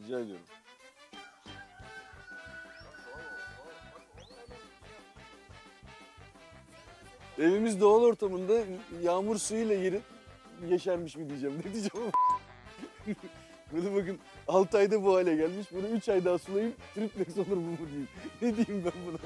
Rica ediyorum. Evimiz doğal ortamında yağmur suyuyla yeşermiş mi diyeceğim. Ne diyeceğim ama. Böyle bakın 6 ayda bu hale gelmiş. Bunu 3 ay daha sulayayım. Triplex olur mu diyeyim. Ne diyeyim ben buna?